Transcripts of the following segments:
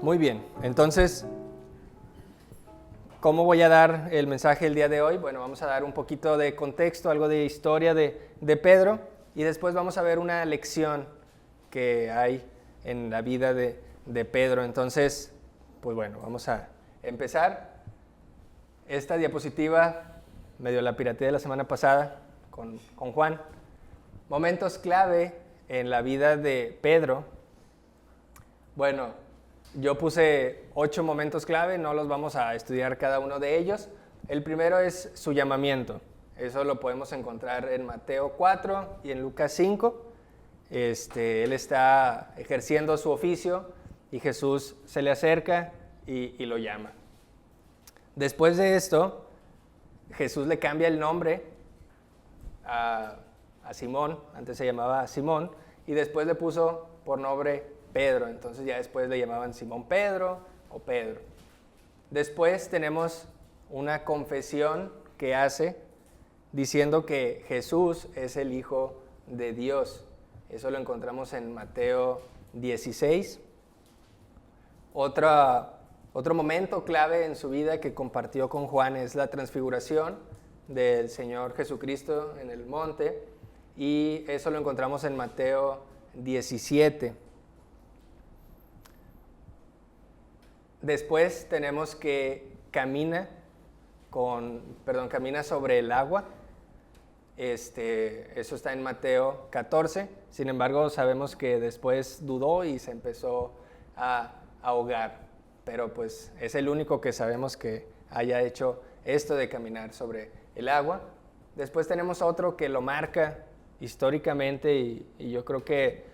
Muy bien, entonces, ¿cómo voy a dar el mensaje el día de hoy? Bueno, vamos a dar un poquito de contexto, algo de historia de Pedro, y después vamos a ver una lección que hay en la vida de Pedro. Entonces, pues bueno, vamos a empezar. Esta diapositiva, medio la pirateé de la semana pasada con Juan. Momentos clave en la vida de Pedro. Bueno, yo puse 8 momentos clave, no los vamos a estudiar cada uno de ellos. El primero es su llamamiento. Eso lo podemos encontrar en Mateo 4 y en Lucas 5. Él está ejerciendo su oficio y Jesús se le acerca y lo llama. Después de esto, Jesús le cambia el nombre a Simón, antes se llamaba Simón, y después le puso por nombre Pedro, entonces ya después le llamaban Simón Pedro o Pedro. Después tenemos una confesión que hace diciendo que Jesús es el Hijo de Dios. Eso lo encontramos en Mateo 16. Otro momento clave en su vida que compartió con Juan es la transfiguración del Señor Jesucristo en el monte, y eso lo encontramos en Mateo 17. Después tenemos que camina sobre el agua. Eso está en Mateo 14. Sin embargo, sabemos que después dudó y se empezó a ahogar. Pero pues es el único que sabemos que haya hecho esto de caminar sobre el agua. Después tenemos otro que lo marca históricamente y yo creo que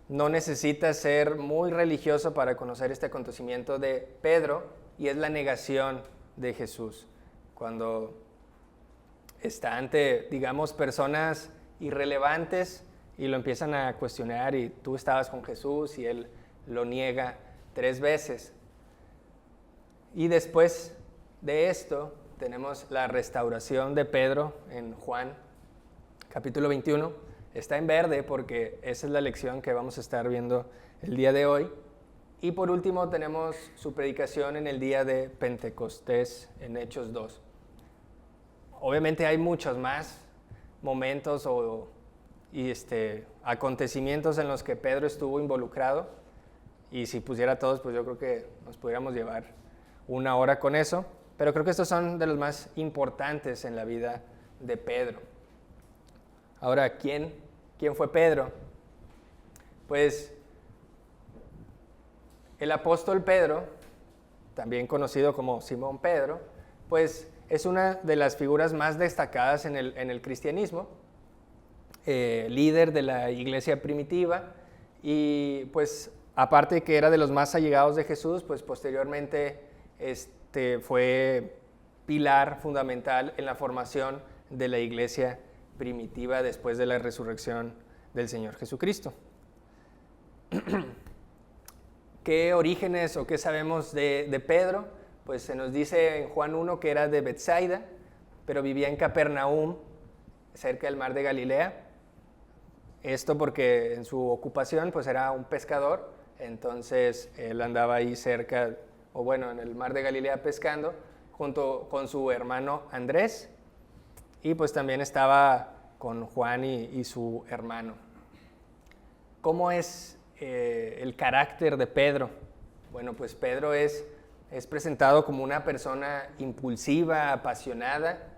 no necesita ser muy religioso para conocer este acontecimiento de Pedro, y es la negación de Jesús. Cuando está ante, digamos, personas irrelevantes y lo empiezan a cuestionar, y tú estabas con Jesús, y él lo niega 3 veces. Y después de esto tenemos la restauración de Pedro en Juan capítulo 21. Está en verde porque esa es la lección que vamos a estar viendo el día de hoy. Y por último tenemos su predicación en el día de Pentecostés en Hechos 2. Obviamente hay muchos más momentos y acontecimientos en los que Pedro estuvo involucrado, y si pusiera todos, pues yo creo que nos pudiéramos llevar 1 hora con eso, pero creo que estos son de los más importantes en la vida de Pedro. Ahora, ¿quién fue Pedro? Pues el apóstol Pedro, también conocido como Simón Pedro, pues es una de las figuras más destacadas en el cristianismo, líder de la iglesia primitiva, y pues aparte de que era de los más allegados de Jesús, pues posteriormente fue pilar fundamental en la formación de la iglesia primitiva después de la resurrección del Señor Jesucristo. ¿Qué orígenes o qué sabemos de Pedro? Pues se nos dice en Juan 1 que era de Betsaida, pero vivía en Capernaum, cerca del mar de Galilea. Esto porque en su ocupación pues era un pescador, entonces él andaba ahí cerca, o bueno, en el mar de Galilea pescando, junto con su hermano Andrés, y pues también estaba con Juan y su hermano. ¿Cómo es el carácter de Pedro? Bueno, pues Pedro es presentado como una persona impulsiva, apasionada,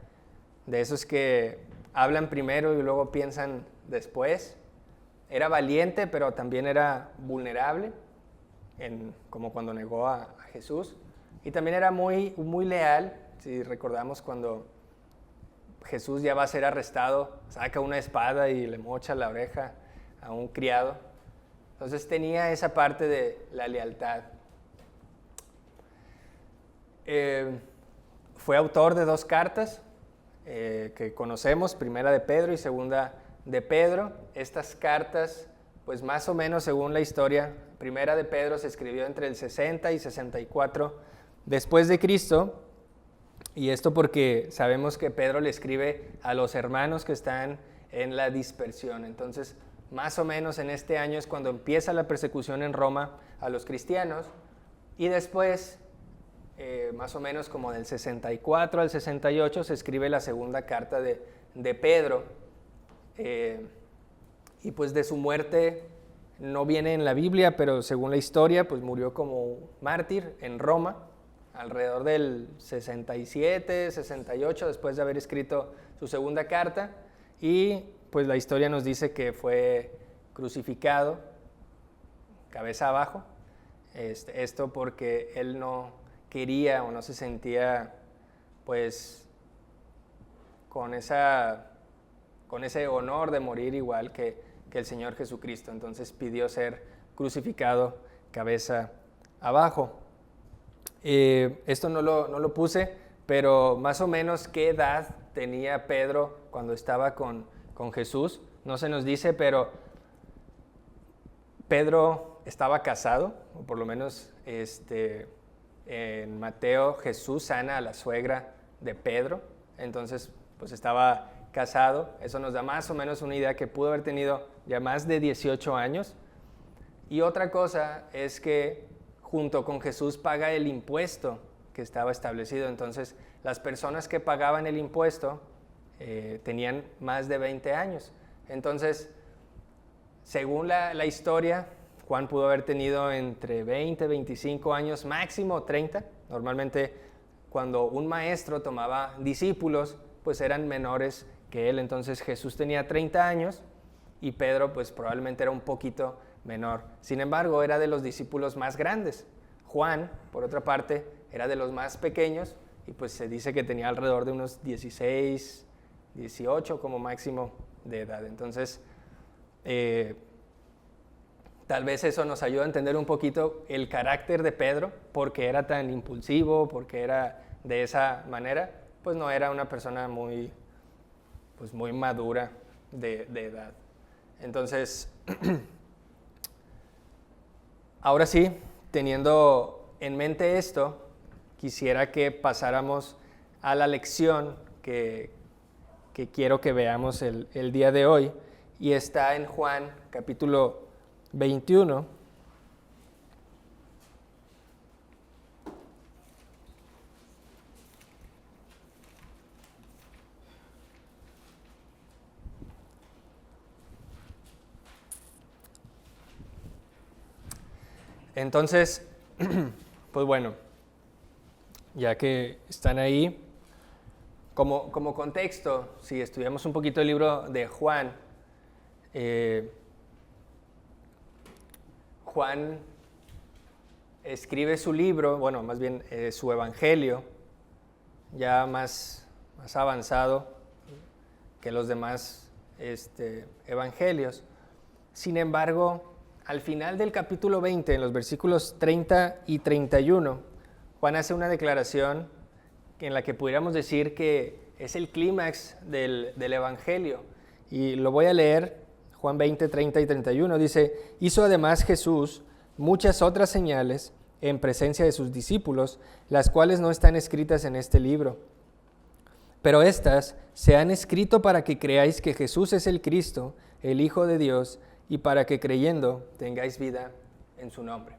de esos que hablan primero y luego piensan después. Era valiente, pero también era vulnerable, como cuando negó a Jesús. Y también era muy, muy leal. Si recordamos cuando Jesús ya va a ser arrestado, saca una espada y le mocha la oreja a un criado. Entonces tenía esa parte de la lealtad. Fue autor de 2 cartas que conocemos, primera de Pedro y segunda de Pedro. Estas cartas, pues más o menos según la historia, primera de Pedro se escribió entre el 60 y 64 después de Cristo, y esto porque sabemos que Pedro le escribe a los hermanos que están en la dispersión. Entonces, más o menos en este año es cuando empieza la persecución en Roma a los cristianos, Y después, más o menos como del 64 al 68, se escribe la segunda carta de Pedro. Y pues de su muerte no viene en la Biblia, pero según la historia, pues murió como mártir en Roma, alrededor del 67, 68, después de haber escrito su segunda carta. Y pues la historia nos dice que fue crucificado, cabeza abajo. Esto porque él no quería o no se sentía pues con ese honor de morir igual que el Señor Jesucristo. Entonces pidió ser crucificado cabeza abajo. Esto no lo puse, pero más o menos qué edad tenía Pedro cuando estaba con Jesús. No se nos dice, pero Pedro estaba casado, o por lo menos en Mateo Jesús sana a la suegra de Pedro, entonces pues estaba casado. Eso nos da más o menos una idea que pudo haber tenido ya más de 18 años. Y otra cosa es que junto con Jesús paga el impuesto que estaba establecido. Entonces las personas que pagaban el impuesto tenían más de 20 años. Entonces, según la historia, Juan pudo haber tenido entre 20, 25 años, máximo 30. Normalmente cuando un maestro tomaba discípulos, pues eran menores que él. Entonces Jesús tenía 30 años y Pedro pues probablemente era un poquito menor. Sin embargo, era de los discípulos más grandes. Juan, por otra parte, era de los más pequeños y pues se dice que tenía alrededor de unos 16, 18 como máximo de edad. Entonces, tal vez eso nos ayuda a entender un poquito el carácter de Pedro, porque era tan impulsivo, porque era de esa manera, pues no era una persona muy madura de edad. Entonces, ahora sí, teniendo en mente esto, quisiera que pasáramos a la lección que quiero que veamos el día de hoy, y está en Juan capítulo 21. Entonces, pues bueno, ya que están ahí, como contexto, si estudiamos un poquito el libro de Juan, Juan escribe su libro, bueno, más bien su evangelio, ya más avanzado que los demás evangelios. Sin embargo, al final del capítulo 20, en los versículos 30 y 31, Juan hace una declaración en la que pudiéramos decir que es el clímax del evangelio. Y lo voy a leer. Juan 20, 30 y 31 dice: hizo además Jesús muchas otras señales en presencia de sus discípulos, las cuales no están escritas en este libro. Pero estas se han escrito para que creáis que Jesús es el Cristo, el Hijo de Dios, y para que creyendo tengáis vida en su nombre.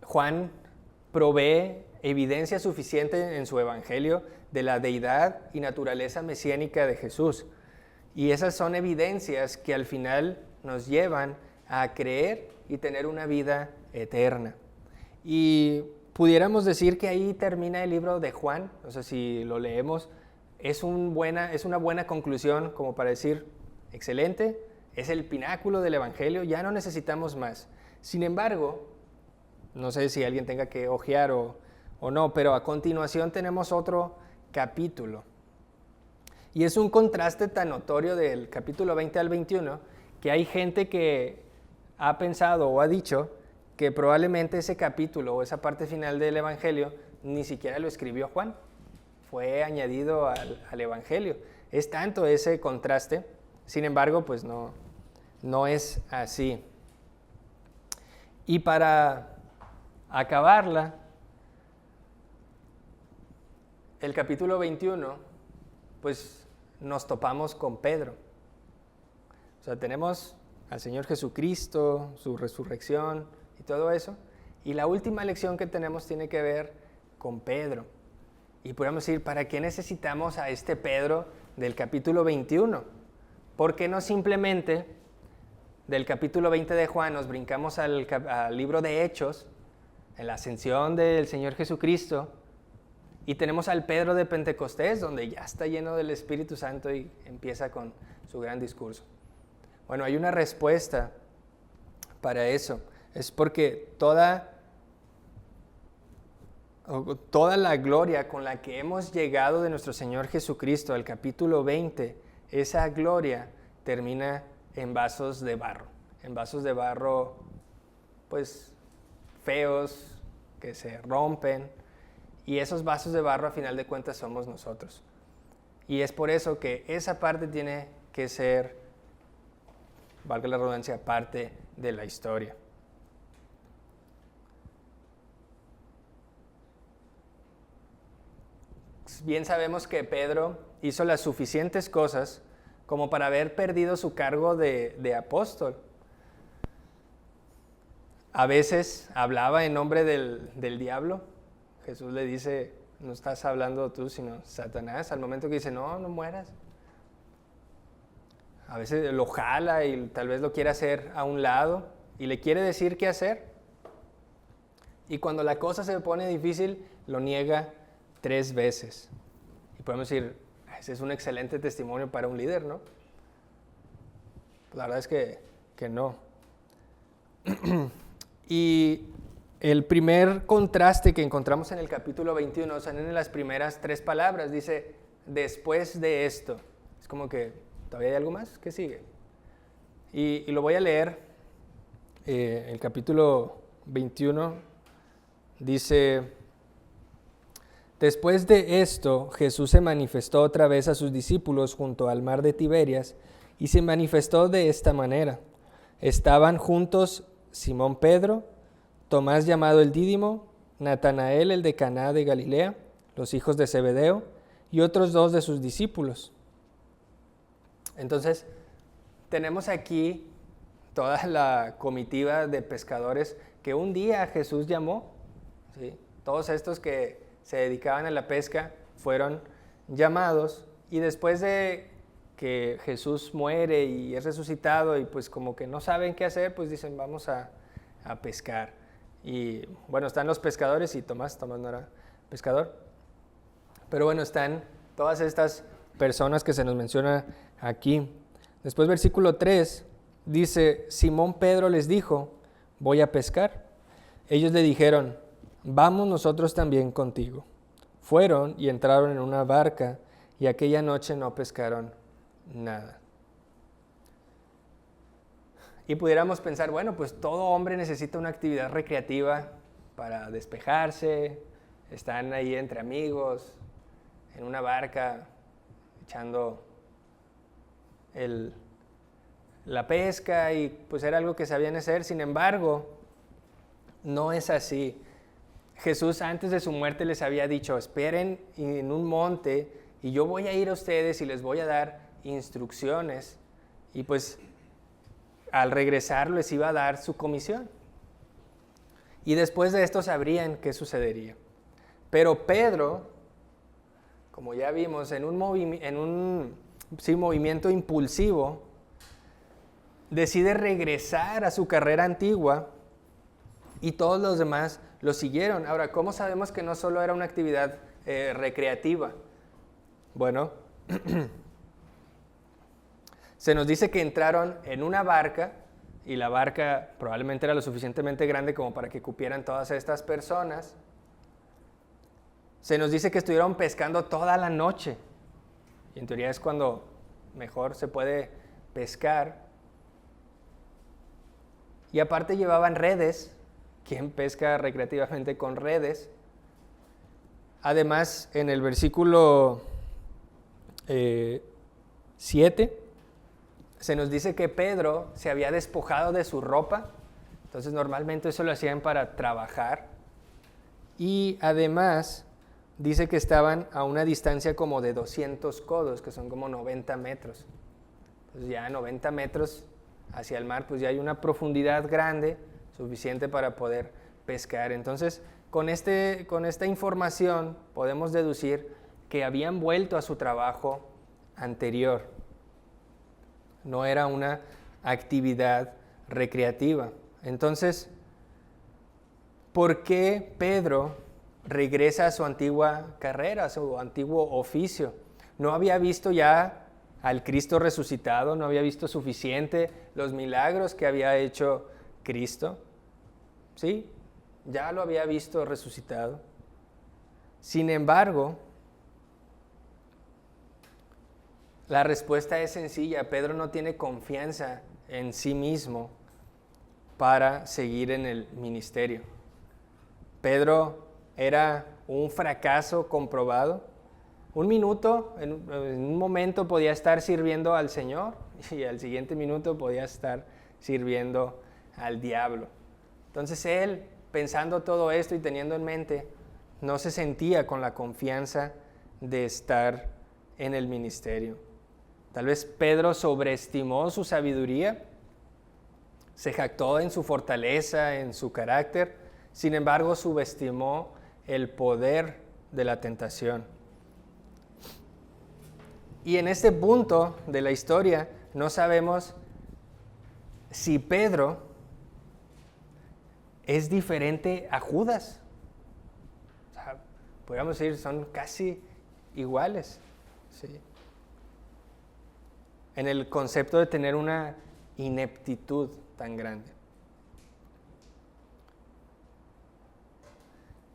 Juan provee evidencia suficiente en su evangelio de la deidad y naturaleza mesiánica de Jesús. Y esas son evidencias que al final nos llevan a creer y tener una vida eterna. Y pudiéramos decir que ahí termina el libro de Juan. No sé si lo leemos. Es una buena conclusión como para decir, excelente, es el pináculo del evangelio, ya no necesitamos más. Sin embargo, no sé si alguien tenga que hojear o no, pero a continuación tenemos otro capítulo. Y es un contraste tan notorio del capítulo 20 al 21 que hay gente que ha pensado o ha dicho que probablemente ese capítulo o esa parte final del Evangelio ni siquiera lo escribió Juan, fue añadido al Evangelio. Es tanto ese contraste, sin embargo, pues no es así. Y para acabarla, el capítulo 21, pues nos topamos con Pedro. O sea, tenemos al Señor Jesucristo, su resurrección y todo eso. Y la última lección que tenemos tiene que ver con Pedro. Y podemos decir, ¿para qué necesitamos a este Pedro del capítulo 21? ¿Por qué no simplemente del capítulo 20 de Juan nos brincamos al libro de Hechos, en la ascensión del Señor Jesucristo, y tenemos al Pedro de Pentecostés, donde ya está lleno del Espíritu Santo y empieza con su gran discurso? Bueno, hay una respuesta para eso. Es porque toda la gloria con la que hemos llegado de nuestro Señor Jesucristo al capítulo 20, esa gloria termina en vasos de barro, pues feos, que se rompen, y esos vasos de barro a final de cuentas somos nosotros. Y es por eso que esa parte tiene que ser, valga la redundancia, parte de la historia. Bien sabemos que Pedro hizo las suficientes cosas como para haber perdido su cargo de apóstol. A veces hablaba en nombre del diablo. Jesús le dice, no estás hablando tú, sino Satanás, al momento que dice, no mueras. A veces lo jala y tal vez lo quiere hacer a un lado y le quiere decir qué hacer. Y cuando la cosa se pone difícil, lo niega 3 veces. Y podemos decir, ese es un excelente testimonio para un líder, ¿no? Pues la verdad es que no. Y el primer contraste que encontramos en el capítulo 21 son en las primeras 3 palabras. Dice, después de esto. Es como que, ¿todavía hay algo más? ¿Qué sigue? Y lo voy a leer. El capítulo 21 dice, después de esto, Jesús se manifestó otra vez a sus discípulos junto al mar de Tiberias, y se manifestó de esta manera. Estaban juntos Simón Pedro, Tomás llamado el Dídimo, Natanael el de Caná de Galilea, los hijos de Zebedeo, y otros 2 de sus discípulos. Entonces, tenemos aquí toda la comitiva de pescadores que un día Jesús llamó, ¿sí? Todos estos que se dedicaban a la pesca fueron llamados, y después de que Jesús muere y es resucitado y pues como que no saben qué hacer, pues dicen vamos a pescar. Y bueno, están los pescadores y Tomás no era pescador, pero bueno, están todas estas personas que se nos menciona aquí. Después versículo 3 dice, Simón Pedro les dijo, voy a pescar. Ellos le dijeron, vamos nosotros también contigo. Fueron y entraron en una barca y aquella noche no pescaron nada. Y pudiéramos pensar, bueno, pues todo hombre necesita una actividad recreativa para despejarse, están ahí entre amigos, en una barca, echando la pesca, y pues era algo que sabían hacer. Sin embargo, no es así. Jesús antes de su muerte les había dicho, esperen en un monte y yo voy a ir a ustedes y les voy a dar instrucciones, y pues al regresar les iba a dar su comisión. Y después de esto sabrían qué sucedería. Pero Pedro, como ya vimos, en un movimiento impulsivo, decide regresar a su carrera antigua y todos los demás lo siguieron. Ahora, ¿cómo sabemos que no solo era una actividad recreativa? Bueno, se nos dice que entraron en una barca, y la barca probablemente era lo suficientemente grande como para que cupieran todas estas personas. Se nos dice que estuvieron pescando toda la noche, y en teoría es cuando mejor se puede pescar. Y aparte llevaban redes. ¿Quién pesca recreativamente con redes? Además, en el versículo 7, se nos dice que Pedro se había despojado de su ropa. Entonces normalmente eso lo hacían para trabajar. Y además dice que estaban a una distancia como de 200 codos, que son como 90 metros. Entonces ya 90 metros hacia el mar, pues ya hay una profundidad grande, suficiente para poder pescar. Entonces, con esta información podemos deducir que habían vuelto a su trabajo anterior. No era una actividad recreativa. Entonces, ¿por qué Pedro regresa a su antigua carrera, a su antiguo oficio? ¿No había visto ya al Cristo resucitado? ¿No había visto suficiente los milagros que había hecho Cristo? Sí, ya lo había visto resucitado. Sin embargo, la respuesta es sencilla. Pedro no tiene confianza en sí mismo para seguir en el ministerio. Pedro era un fracaso comprobado. Un minuto, en un momento podía estar sirviendo al Señor y al siguiente minuto podía estar sirviendo al diablo. Entonces él, pensando todo esto y teniendo en mente, no se sentía con la confianza de estar en el ministerio. Tal vez Pedro sobreestimó su sabiduría, se jactó en su fortaleza, en su carácter, sin embargo subestimó el poder de la tentación. Y en este punto de la historia no sabemos si Pedro es diferente a Judas. O sea, podríamos decir, son casi iguales. ¿Sí? En el concepto de tener una ineptitud tan grande.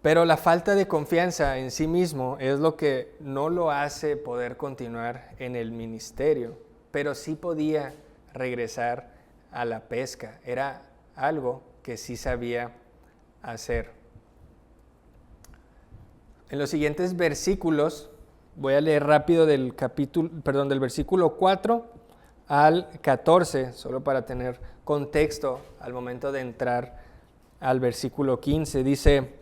Pero la falta de confianza en sí mismo es lo que no lo hace poder continuar en el ministerio, pero sí podía regresar a la pesca. Era algo que sí sabía hacer. En los siguientes versículos, voy a leer rápido del versículo 4 al 14, solo para tener contexto al momento de entrar al versículo 15. Dice: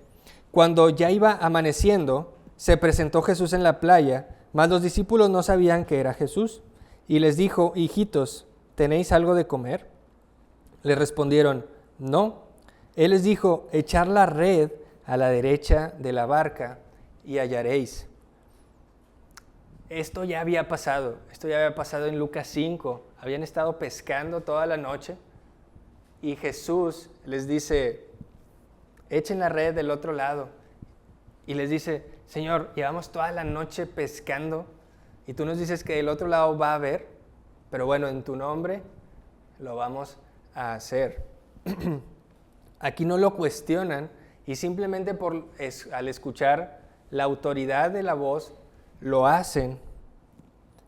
cuando ya iba amaneciendo, se presentó Jesús en la playa, mas los discípulos no sabían que era Jesús. Y les dijo: hijitos, ¿tenéis algo de comer? Le respondieron: no. Él les dijo: echad la red a la derecha de la barca y hallaréis. Esto ya había pasado en Lucas 5. Habían estado pescando toda la noche y Jesús les dice: echen la red del otro lado. Y les dice: Señor, llevamos toda la noche pescando y tú nos dices que del otro lado va a haber, pero bueno, en tu nombre lo vamos a hacer. Aquí no lo cuestionan y simplemente al escuchar la autoridad de la voz lo hacen.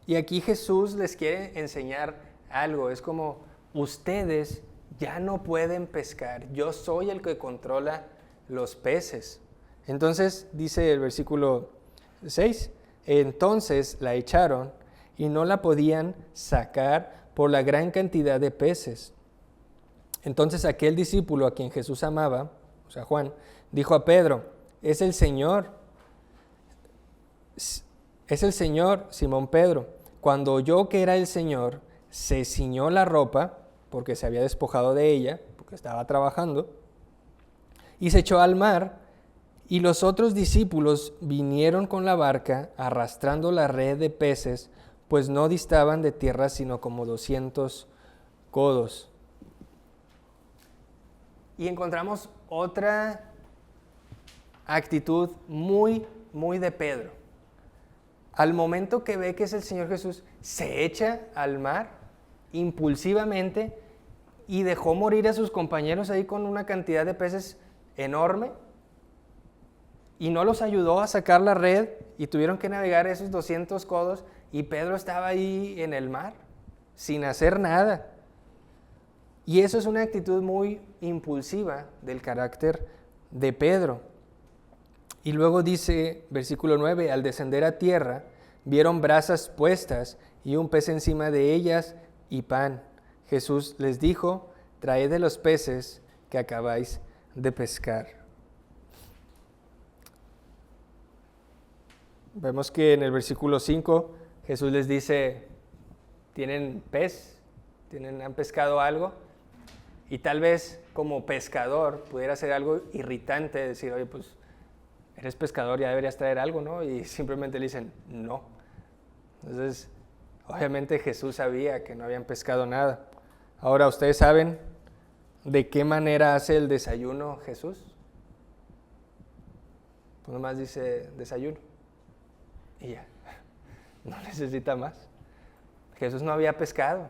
Y aquí Jesús les quiere enseñar algo. Es como: ustedes ya no pueden pescar, yo soy el que controla los peces. Entonces dice el versículo 6, entonces la echaron y no la podían sacar por la gran cantidad de peces. Entonces aquel discípulo a quien Jesús amaba, o sea Juan, dijo a Pedro: es el Señor, Simón Pedro. Cuando oyó que era el Señor, se ciñó la ropa, porque se había despojado de ella, porque estaba trabajando, y se echó al mar, y los otros discípulos vinieron con la barca arrastrando la red de peces, pues no distaban de tierra sino como 200 codos. Y encontramos otra actitud muy, muy de Pedro. Al momento que ve que es el Señor Jesús, se echa al mar impulsivamente y dejó morir a sus compañeros ahí con una cantidad de peces enorme y no los ayudó a sacar la red y tuvieron que navegar esos 200 codos y Pedro estaba ahí en el mar sin hacer nada. Y eso es una actitud muy impulsiva del carácter de Pedro. Y luego dice, versículo 9, al descender a tierra, vieron brasas puestas y un pez encima de ellas y pan. Jesús les dijo: traed de los peces que acabáis de pescar. Vemos que en el versículo 5 Jesús les dice: ¿tienen pez? han pescado algo y tal vez como pescador pudiera ser algo irritante decir, oye, pues eres pescador, ya deberías traer algo, ¿no? Y simplemente le dicen, no. Entonces, obviamente Jesús sabía que no habían pescado nada. Ahora, ¿ustedes saben de qué manera hace el desayuno Jesús? Pues nomás dice desayuno y ya, no necesita más. Jesús no había pescado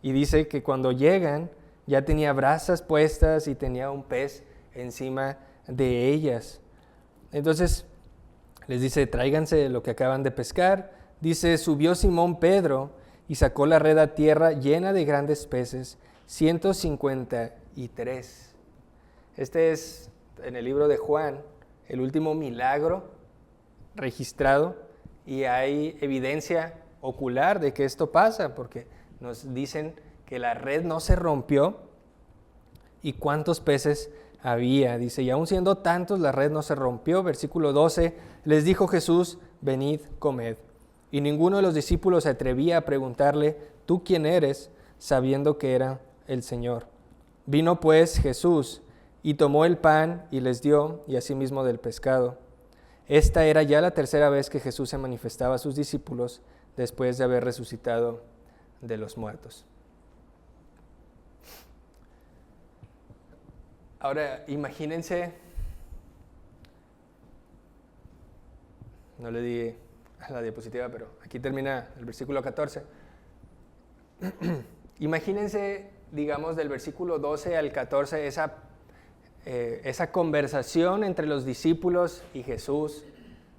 y dice que cuando llegan ya tenía brasas puestas y tenía un pez encima de ellas. Entonces les dice, tráiganse lo que acaban de pescar. Dice, subió Simón Pedro y sacó la red a tierra llena de grandes peces, 153. Este es, en el libro de Juan, el último milagro registrado y hay evidencia ocular de que esto pasa, porque nos dicen que la red no se rompió y cuántos peces había. Dice, y aun siendo tantos, la red no se rompió. Versículo 12, les dijo Jesús, venid, comed. Y ninguno de los discípulos se atrevía a preguntarle, ¿tú quién eres?, sabiendo que era el Señor. Vino pues Jesús y tomó el pan y les dio, y asimismo del pescado. Esta era ya la tercera vez que Jesús se manifestaba a sus discípulos después de haber resucitado de los muertos. Ahora, imagínense, no le di a la diapositiva, pero aquí termina el versículo 14. Imagínense, digamos, del versículo 12 al 14, esa conversación entre los discípulos y Jesús,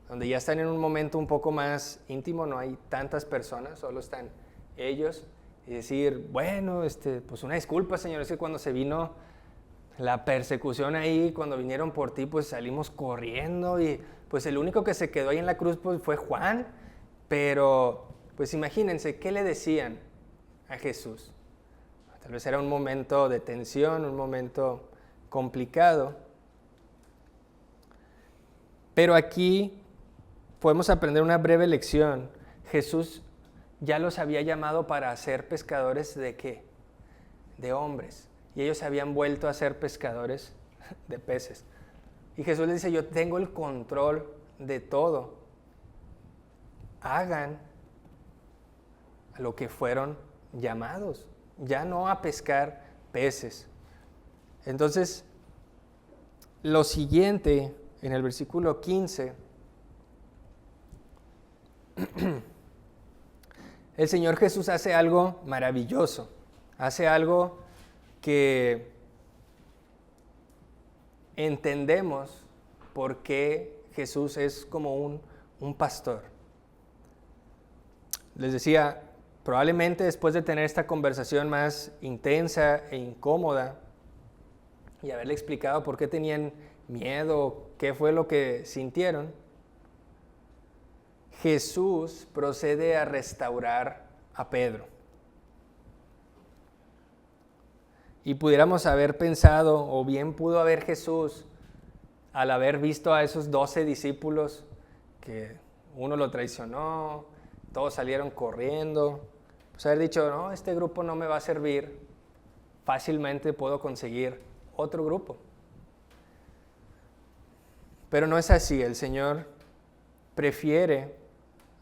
donde ya están en un momento un poco más íntimo, no hay tantas personas, solo están ellos, y decir, bueno, pues una disculpa, Señor, es que cuando se vino la persecución ahí, cuando vinieron por ti, pues salimos corriendo, y pues el único que se quedó ahí en la cruz pues, fue Juan, pero pues imagínense, ¿qué le decían a Jesús? Tal vez era un momento de tensión, un momento complicado. Pero aquí podemos aprender una breve lección. Jesús ya los había llamado para ser pescadores ¿de qué? De hombres. Y ellos se habían vuelto a ser pescadores de peces. Y Jesús les dice, yo tengo el control de todo. Hagan a lo que fueron llamados, ya no a pescar peces. Entonces, lo siguiente, en el versículo 15, el Señor Jesús hace algo maravilloso, hace algo que entendemos por qué Jesús es como un pastor. Les decía, probablemente después de tener esta conversación más intensa e incómoda y haberle explicado por qué tenían miedo, qué fue lo que sintieron, Jesús procede a restaurar a Pedro. Y pudiéramos haber pensado, o bien pudo haber Jesús, al haber visto a esos 12 discípulos, que uno lo traicionó, todos salieron corriendo, pues haber dicho, no, este grupo no me va a servir, fácilmente puedo conseguir otro grupo. Pero no es así, el Señor prefiere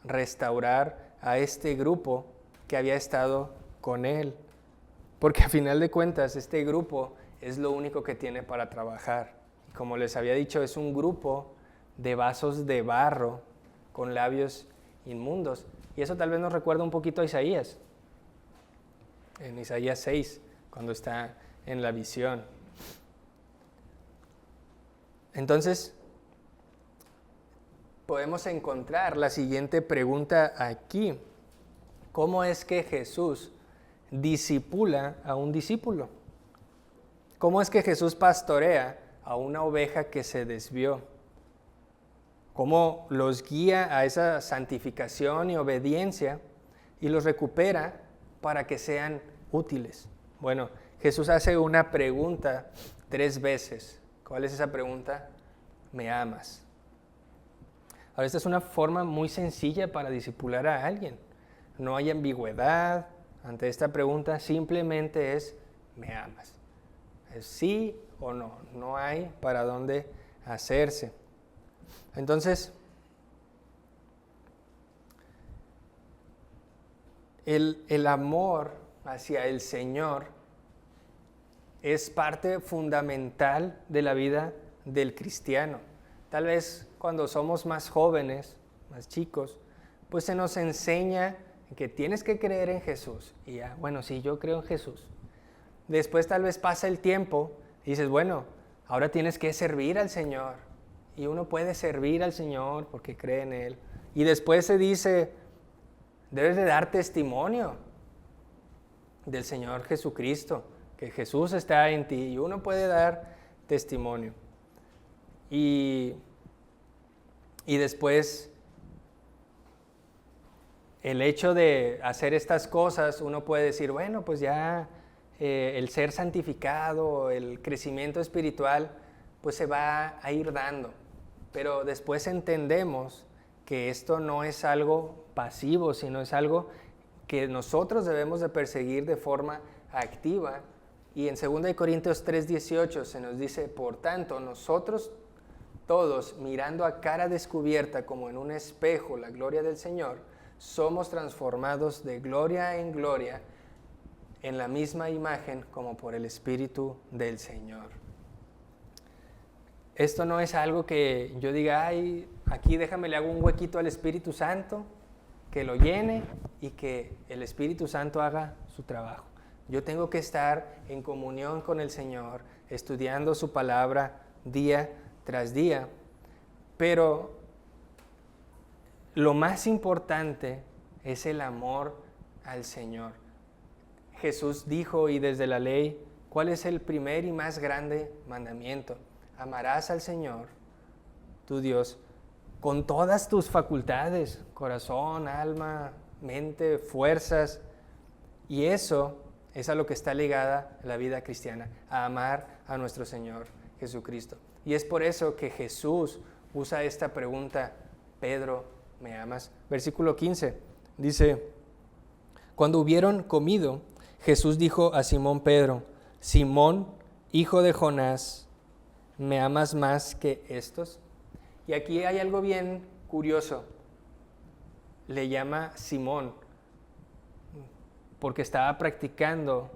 restaurar a este grupo que había estado con Él, porque a final de cuentas este grupo es lo único que tiene para trabajar. Como les había dicho, es un grupo de vasos de barro con labios inmundos. Y eso tal vez nos recuerda un poquito a Isaías, en Isaías 6, cuando está en la visión. Entonces, podemos encontrar la siguiente pregunta aquí. ¿Cómo es que Jesús discipula a un discípulo? ¿Cómo es que Jesús pastorea a una oveja que se desvió? ¿Cómo los guía a esa santificación y obediencia y los recupera para que sean útiles? Bueno, Jesús hace una pregunta 3 veces. ¿Cuál es esa pregunta? ¿Me amas? Ahora, esta es una forma muy sencilla para discipular a alguien. No hay ambigüedad, ante esta pregunta simplemente es, ¿me amas? Es sí o no, no hay para dónde hacerse. Entonces, el amor hacia el Señor es parte fundamental de la vida del cristiano. Tal vez cuando somos más jóvenes, más chicos, pues se nos enseña que tienes que creer en Jesús. Y ya, bueno, sí, yo creo en Jesús. Después tal vez pasa el tiempo y dices, bueno, ahora tienes que servir al Señor. Y uno puede servir al Señor porque cree en Él. Y después se dice, debes de dar testimonio del Señor Jesucristo, que Jesús está en ti y uno puede dar testimonio. Y después, el hecho de hacer estas cosas, uno puede decir, bueno, pues ya el ser santificado, el crecimiento espiritual, pues se va a ir dando. Pero después entendemos que esto no es algo pasivo, sino es algo que nosotros debemos de perseguir de forma activa. Y en 2 Corintios 3:18 se nos dice, por tanto, nosotros todos, mirando a cara descubierta como en un espejo la gloria del Señor, somos transformados de gloria en gloria en la misma imagen como por el Espíritu del Señor. Esto no es algo que yo diga, ay, aquí déjame le hago un huequito al Espíritu Santo, que lo llene y que el Espíritu Santo haga su trabajo. Yo tengo que estar en comunión con el Señor, estudiando su palabra día tras día. Pero lo más importante es el amor al Señor. Jesús dijo, y desde la ley, ¿cuál es el primer y más grande mandamiento? Amarás al Señor, tu Dios, con todas tus facultades, corazón, alma, mente, fuerzas. Y eso es a lo que está ligada la vida cristiana, a amar a nuestro Señor Jesucristo. Y es por eso que Jesús usa esta pregunta, Pedro, ¿me amas? Versículo 15, dice, cuando hubieron comido, Jesús dijo a Simón Pedro, Simón, hijo de Jonás, ¿me amas más que estos? Y aquí hay algo bien curioso. Le llama Simón porque estaba practicando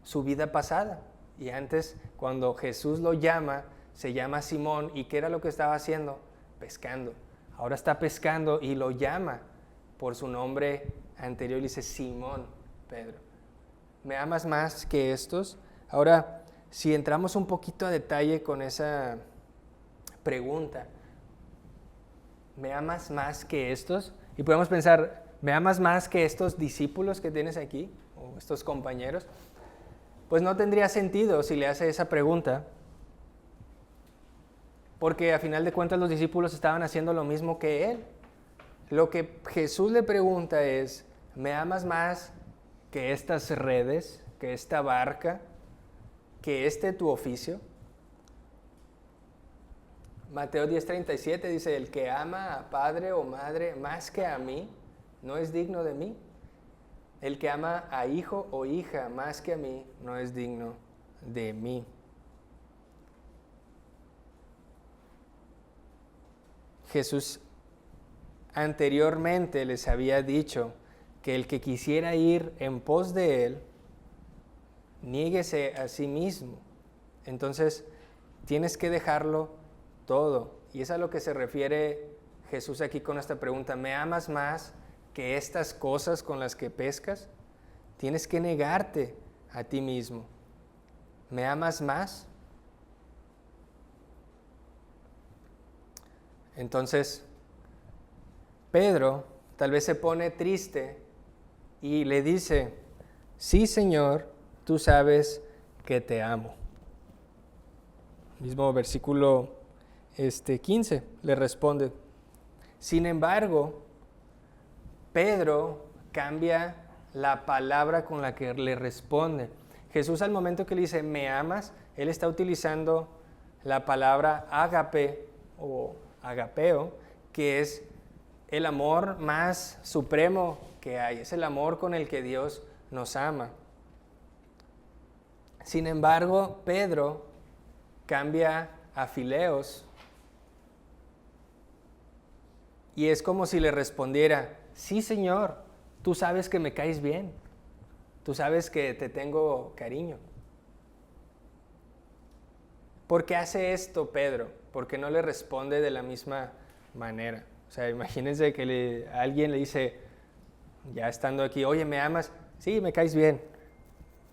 su vida pasada. Y antes, cuando Jesús lo llama, se llama Simón. ¿Y qué era lo que estaba haciendo? Pescando. Ahora está pescando y lo llama por su nombre anterior y dice, Simón, Pedro, ¿me amas más que estos? Ahora, si entramos un poquito a detalle con esa pregunta, ¿me amas más que estos? Y podemos pensar, ¿me amas más que estos discípulos que tienes aquí? O estos compañeros. Pues no tendría sentido si le hace esa pregunta, porque a final de cuentas los discípulos estaban haciendo lo mismo que él. Lo que Jesús le pregunta es, ¿me amas más que estas redes, que esta barca, que tu oficio? Mateo 10:37 dice, el que ama a padre o madre más que a mí, no es digno de mí. El que ama a hijo o hija más que a mí, no es digno de mí. Jesús anteriormente les había dicho que el que quisiera ir en pos de él, niéguese a sí mismo. Entonces, tienes que dejarlo todo. Y es a lo que se refiere Jesús aquí con esta pregunta. ¿Me amas más que estas cosas con las que pescas? Tienes que negarte a ti mismo. ¿Me amas más? Entonces, Pedro tal vez se pone triste y le dice, sí, Señor, tú sabes que te amo. Mismo versículo 15 le responde. Sin embargo, Pedro cambia la palabra con la que le responde. Jesús al momento que le dice, ¿me amas? Él está utilizando la palabra ágape o agapeo, que es el amor más supremo que hay. Es el amor con el que Dios nos ama. Sin embargo, Pedro cambia a Fileos y es como si le respondiera: sí, Señor, tú sabes que me caes bien, tú sabes que te tengo cariño. ¿Por qué hace esto Pedro? ¿Por qué no le responde de la misma manera? O sea, imagínense que alguien le dice, ya estando aquí: oye, ¿me amas? Sí, me caes bien.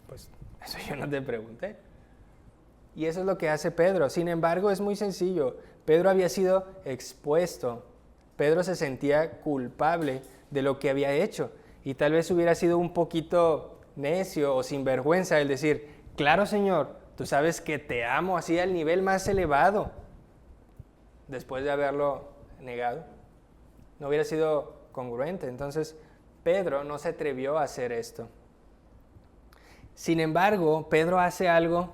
Pues eso yo no te pregunté. Y eso es lo que hace Pedro. Sin embargo, es muy sencillo. Pedro había sido expuesto. Pedro se sentía culpable de lo que había hecho. Y tal vez hubiera sido un poquito necio o sinvergüenza el decir: claro, Señor, tú sabes que te amo, así al nivel más elevado, después de haberlo negado. No hubiera sido congruente. Entonces, Pedro no se atrevió a hacer esto. Sin embargo, Pedro hace algo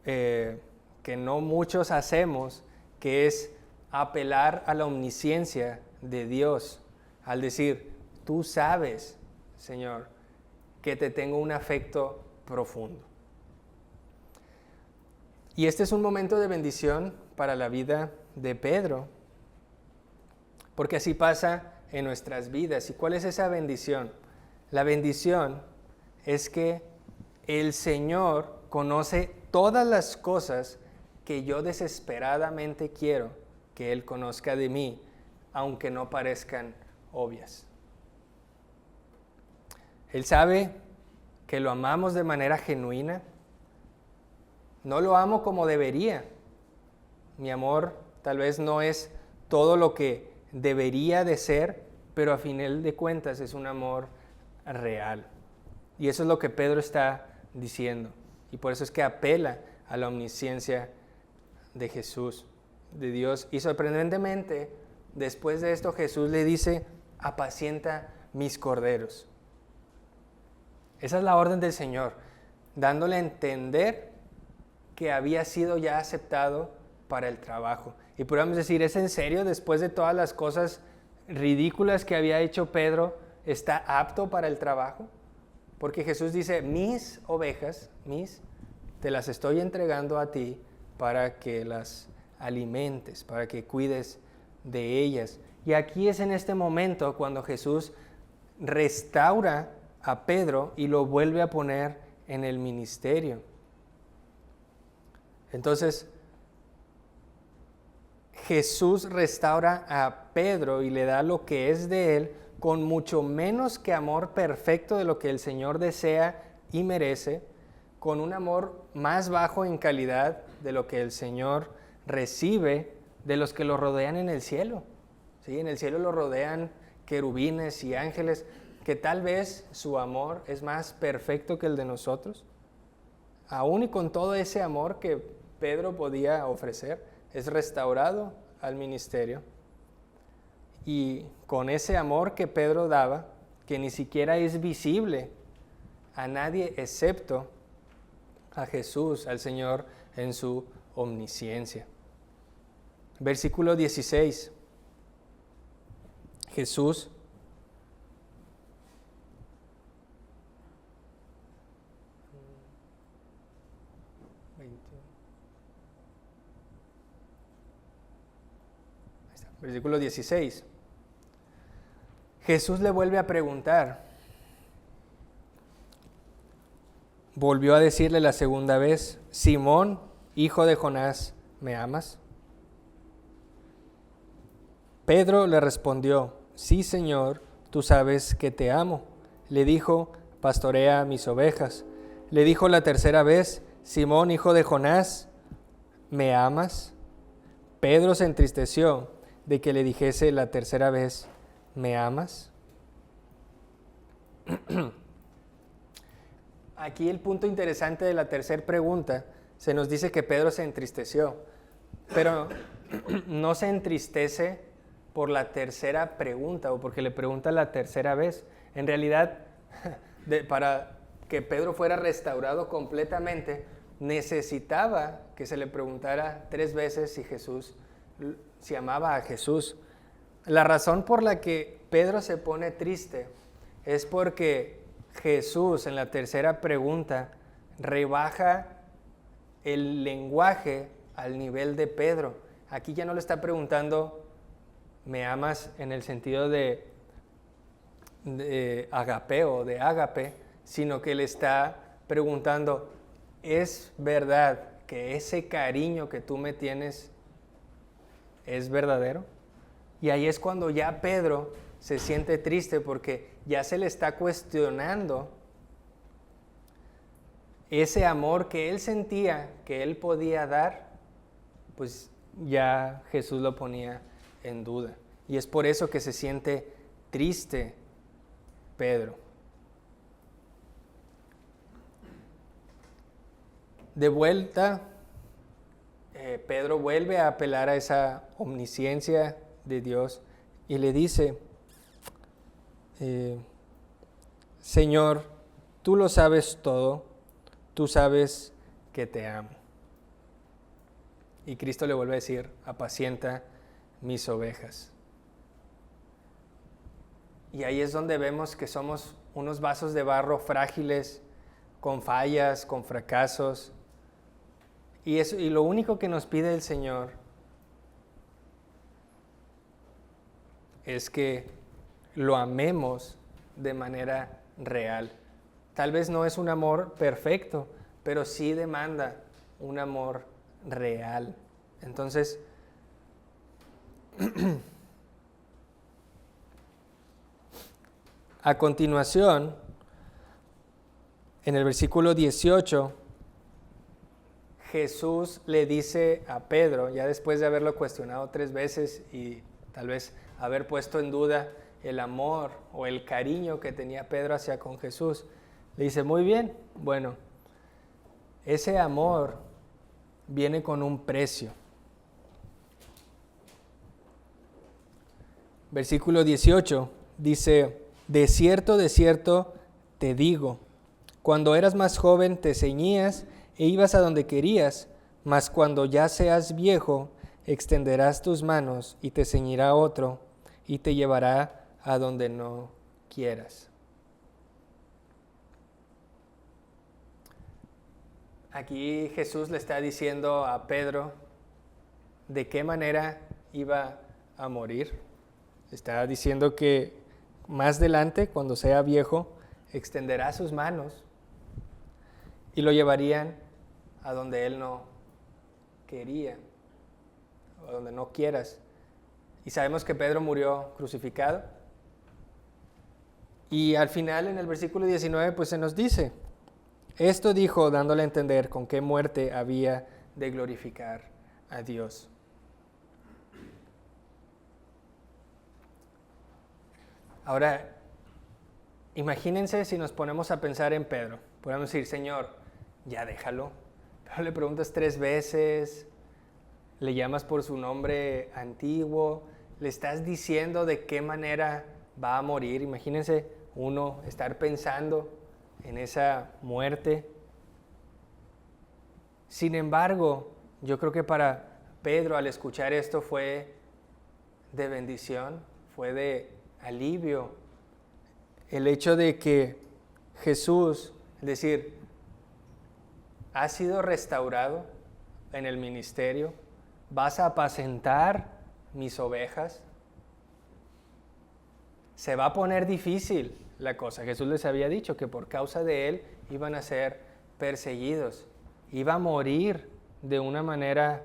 que no muchos hacemos, que es apelar a la omnisciencia de Dios, al decir: tú sabes, Señor, que te tengo un afecto profundo. Y este es un momento de bendición para la vida de Pedro, porque así pasa en nuestras vidas. ¿Y cuál es esa bendición? La bendición es que el Señor conoce todas las cosas que yo desesperadamente quiero que Él conozca de mí, aunque no parezcan obvias. Él sabe que lo amamos de manera genuina. No lo amo como debería. Mi amor tal vez no es todo lo que debería de ser, pero a final de cuentas es un amor real. Y eso es lo que Pedro está diciendo. Y por eso es que apela a la omnisciencia de Jesús, de Dios. Y sorprendentemente, después de esto, Jesús le dice: apacienta mis corderos. Esa es la orden del Señor, dándole a entender que había sido ya aceptado para el trabajo. Y podríamos decir: ¿es en serio? Después de todas las cosas ridículas que había hecho Pedro, ¿está apto para el trabajo? Porque Jesús dice: mis ovejas, te las estoy entregando a ti para que las alimentes, para que cuides de ellas. Y aquí es en este momento cuando Jesús restaura a Pedro y lo vuelve a poner en el ministerio. Entonces, Jesús restaura a Pedro y le da lo que es de él, con mucho menos que amor perfecto de lo que el Señor desea y merece, con un amor más bajo en calidad de lo que el Señor recibe de los que lo rodean en el cielo. ¿Sí? En el cielo lo rodean querubines y ángeles, que tal vez su amor es más perfecto que el de nosotros. Aún y con todo ese amor que Pedro podía ofrecer, es restaurado al ministerio. Y con ese amor que Pedro daba, que ni siquiera es visible a nadie excepto a Jesús, al Señor en su omnisciencia. Versículo 16. Jesús Versículo 16. Jesús le vuelve a preguntar. Volvió a decirle la segunda vez: Simón, hijo de Jonás, ¿me amas? Pedro le respondió: sí, Señor, tú sabes que te amo. Le dijo: pastorea mis ovejas. Le dijo la tercera vez: Simón, hijo de Jonás, ¿me amas? Pedro se entristeció de que le dijese la tercera vez: ¿me amas? Aquí el punto interesante de la tercera pregunta, se nos dice que Pedro se entristeció, pero no se entristece por la tercera pregunta o porque le pregunta la tercera vez. En realidad, para que Pedro fuera restaurado completamente, necesitaba que se le preguntara 3 veces si amaba a Jesús. La razón por la que Pedro se pone triste es porque Jesús en la tercera pregunta rebaja el lenguaje al nivel de Pedro. Aquí ya no le está preguntando, ¿me amas?, en el sentido de agapeo, de ágape, sino que le está preguntando, ¿es verdad que ese cariño que tú me tienes es verdadero? Y ahí es cuando ya Pedro se siente triste porque ya se le está cuestionando ese amor que él sentía que él podía dar, pues ya Jesús lo ponía en duda. Y es por eso que se siente triste Pedro. De vuelta, Pedro vuelve a apelar a esa omnisciencia de Dios y le dice, Señor, tú lo sabes todo, tú sabes que te amo. Y Cristo le vuelve a decir, apacienta mis ovejas. Y ahí es donde vemos que somos unos vasos de barro frágiles, con fallas, con fracasos. Y lo único que nos pide el Señor es que lo amemos de manera real. Tal vez no es un amor perfecto, pero sí demanda un amor real. Entonces, a continuación, en el versículo 18, Jesús le dice a Pedro, ya después de haberlo cuestionado 3 veces y tal vez haber puesto en duda el amor o el cariño que tenía Pedro hacia con Jesús, le dice, muy bien, bueno, ese amor viene con un precio. Versículo 18 dice, de cierto te digo, cuando eras más joven te ceñías e ibas a donde querías, mas cuando ya seas viejo, extenderás tus manos y te ceñirá otro y te llevará a donde no quieras. Aquí Jesús le está diciendo a Pedro de qué manera iba a morir. Está diciendo que más adelante, cuando sea viejo, extenderá sus manos y lo llevarían a donde él no quería, a donde no quieras. Y sabemos que Pedro murió crucificado. Y al final, en el versículo 19, pues se nos dice, esto dijo dándole a entender con qué muerte había de glorificar a Dios. Ahora, imagínense si nos ponemos a pensar en Pedro. Podemos decir, Señor, ya déjalo. Pero le preguntas 3 veces, le llamas por su nombre antiguo, le estás diciendo de qué manera va a morir. Imagínense uno estar pensando en esa muerte. Sin embargo, yo creo que para Pedro al escuchar esto fue de bendición, fue de alivio. El hecho de que Jesús, es decir, ha sido restaurado en el ministerio, vas a apacentar mis ovejas. Se va a poner difícil la cosa. Jesús les había dicho que por causa de él iban a ser perseguidos, iba a morir de una manera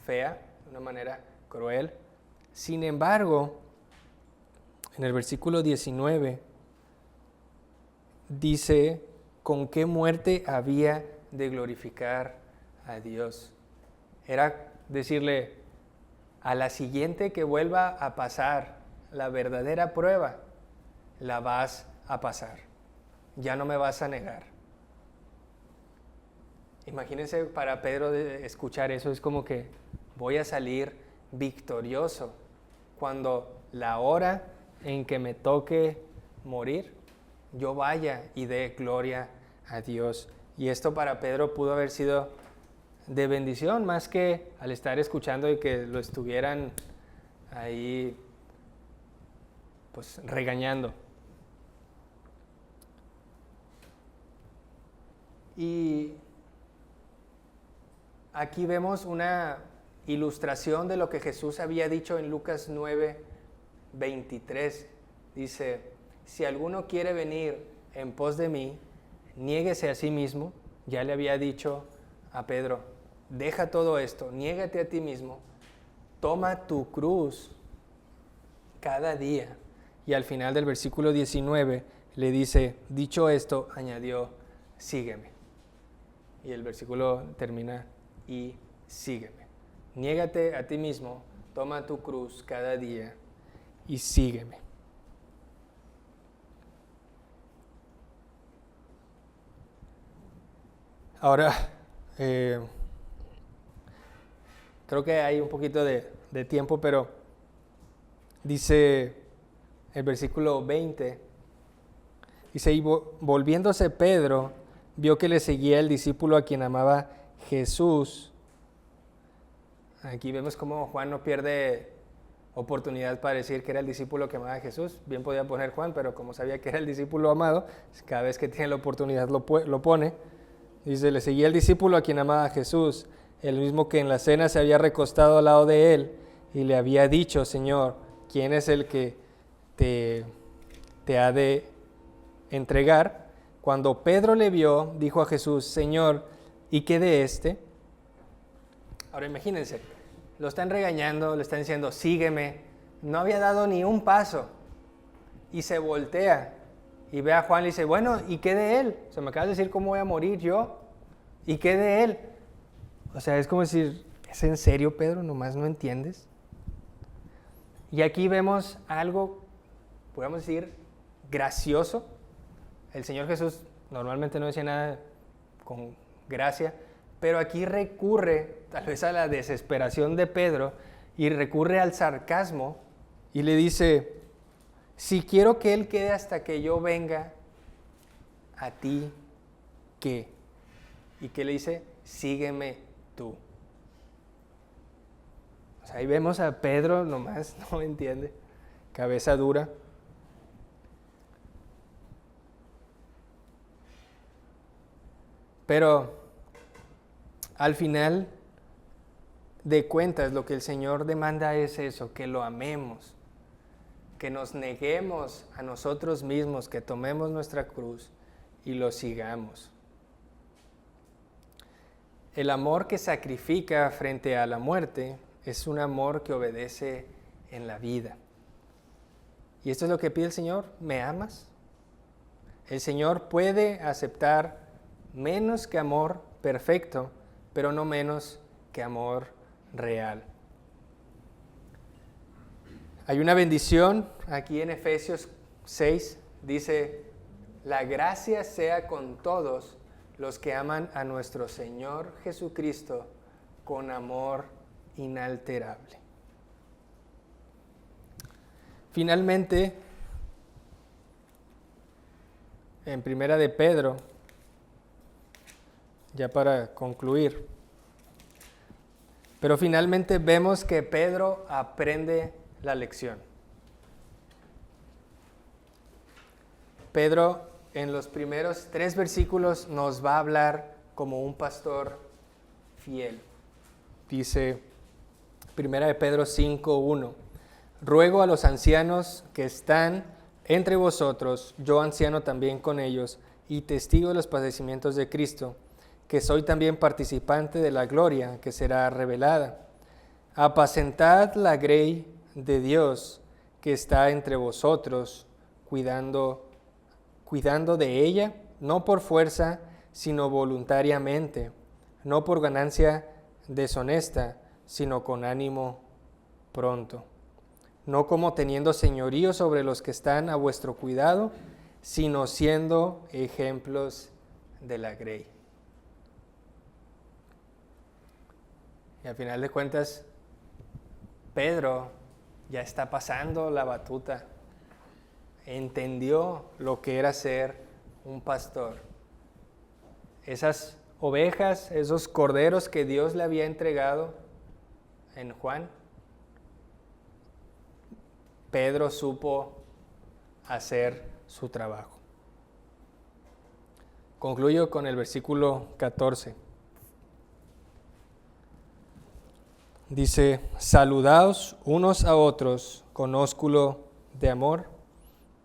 fea, de una manera cruel. Sin embargo, en el versículo 19 dice con qué muerte había de glorificar a Dios. Era decirle, a la siguiente que vuelva a pasar la verdadera prueba, la vas a pasar. Ya no me vas a negar. Imagínense para Pedro de escuchar eso, es como que voy a salir victorioso cuando la hora en que me toque morir, yo vaya y dé gloria a Dios. Y esto para Pedro pudo haber sido de bendición, más que al estar escuchando y que lo estuvieran ahí pues regañando. Y aquí vemos una ilustración de lo que Jesús había dicho en Lucas 9:23. Dice, si alguno quiere venir en pos de mí, niéguese a sí mismo. Ya le había dicho a Pedro, deja todo esto, niégate a ti mismo, toma tu cruz cada día. Y al final del versículo 19 le dice, dicho esto, añadió, sígueme. Y el versículo termina, y sígueme. Niégate a ti mismo, toma tu cruz cada día y sígueme. Ahora, creo que hay un poquito de tiempo, pero dice el versículo 20, dice, y volviéndose Pedro, vio que le seguía el discípulo a quien amaba Jesús. Aquí vemos cómo Juan no pierde oportunidad para decir que era el discípulo que amaba a Jesús. Bien podía poner Juan, pero como sabía que era el discípulo amado, cada vez que tiene la oportunidad lo pone. Dice, le seguía el discípulo a quien amaba a Jesús, el mismo que en la cena se había recostado al lado de él y le había dicho, Señor, ¿quién es el que te ha de entregar? Cuando Pedro le vio, dijo a Jesús, Señor, ¿y qué de este? Ahora imagínense, lo están regañando, le están diciendo, sígueme. No había dado ni un paso. Y se voltea y ve a Juan y le dice, bueno, ¿y qué de él? O sea, me acabas de decir cómo voy a morir yo. ¿Y qué de él? O sea, es como decir, ¿es en serio, Pedro? ¿Nomás no entiendes? Y aquí vemos algo, podemos decir, gracioso. El Señor Jesús normalmente no decía nada con gracia, pero aquí recurre tal vez a la desesperación de Pedro y recurre al sarcasmo y le dice, si quiero que él quede hasta que yo venga, ¿a ti qué? ¿Y qué le dice? Sígueme tú. O sea, ahí vemos a Pedro, nomás no entiende, cabeza dura. Pero al final de cuentas, lo que el Señor demanda es eso, que lo amemos, que nos neguemos a nosotros mismos, que tomemos nuestra cruz y lo sigamos. El amor que sacrifica frente a la muerte es un amor que obedece en la vida. Y esto es lo que pide el Señor, ¿me amas? El Señor puede aceptar menos que amor perfecto, pero no menos que amor real. Hay una bendición aquí en Efesios 6, dice, la gracia sea con todos los que aman a nuestro Señor Jesucristo con amor inalterable. Finalmente, en Primera de Pedro, ya para concluir, pero finalmente vemos que Pedro aprende la lección. Pedro en los primeros 3 versículos nos va a hablar como un pastor fiel. Dice 1 de Pedro 5:1, ruego a los ancianos que están entre vosotros, yo anciano también con ellos, y testigo de los padecimientos de Cristo, que soy también participante de la gloria que será revelada. Apacentad la grey de Dios que está entre vosotros, cuidando de ella, no por fuerza, sino voluntariamente, no por ganancia deshonesta, sino con ánimo pronto, no como teniendo señorío sobre los que están a vuestro cuidado, sino siendo ejemplos de la grey. Y al final de cuentas, Pedro ya está pasando la batuta. Entendió lo que era ser un pastor. Esas ovejas, esos corderos que Dios le había entregado en Juan, Pedro supo hacer su trabajo. Concluyo con el versículo 14. Dice, saludaos unos a otros con ósculo de amor.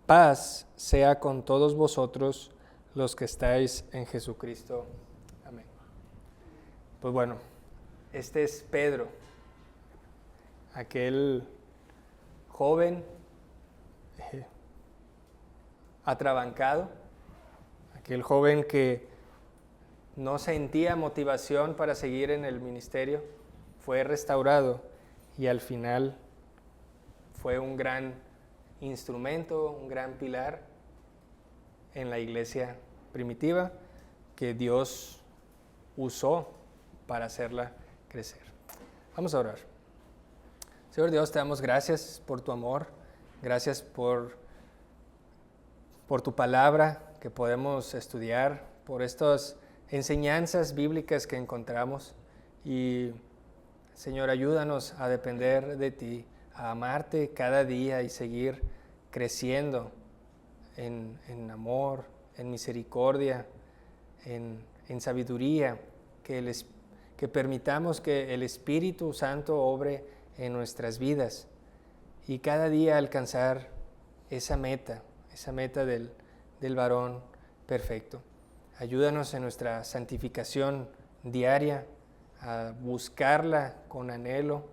Paz sea con todos vosotros los que estáis en Jesucristo. Amén. Pues bueno, este es Pedro, aquel joven atrabancado, aquel joven que no sentía motivación para seguir en el ministerio, fue restaurado y al final fue un gran instrumento, un gran pilar en la iglesia primitiva que Dios usó para hacerla crecer. Vamos a orar. Señor Dios, te damos gracias por tu amor, gracias por tu palabra que podemos estudiar, por estas enseñanzas bíblicas que encontramos. Y Señor, ayúdanos a depender de ti, a amarte cada día y seguir creciendo en amor, en misericordia, en sabiduría, que permitamos que el Espíritu Santo obre en nuestras vidas y cada día alcanzar esa meta del varón perfecto. Ayúdanos en nuestra santificación diaria, a buscarla con anhelo,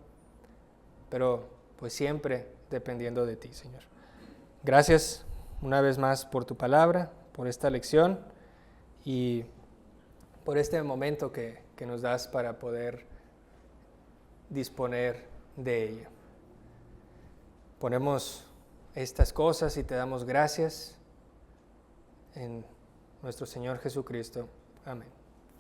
pero pues siempre dependiendo de ti, Señor. Gracias una vez más por tu palabra, por esta lección y por este momento que nos das para poder disponer de ella. Ponemos estas cosas y te damos gracias en nuestro Señor Jesucristo. Amén.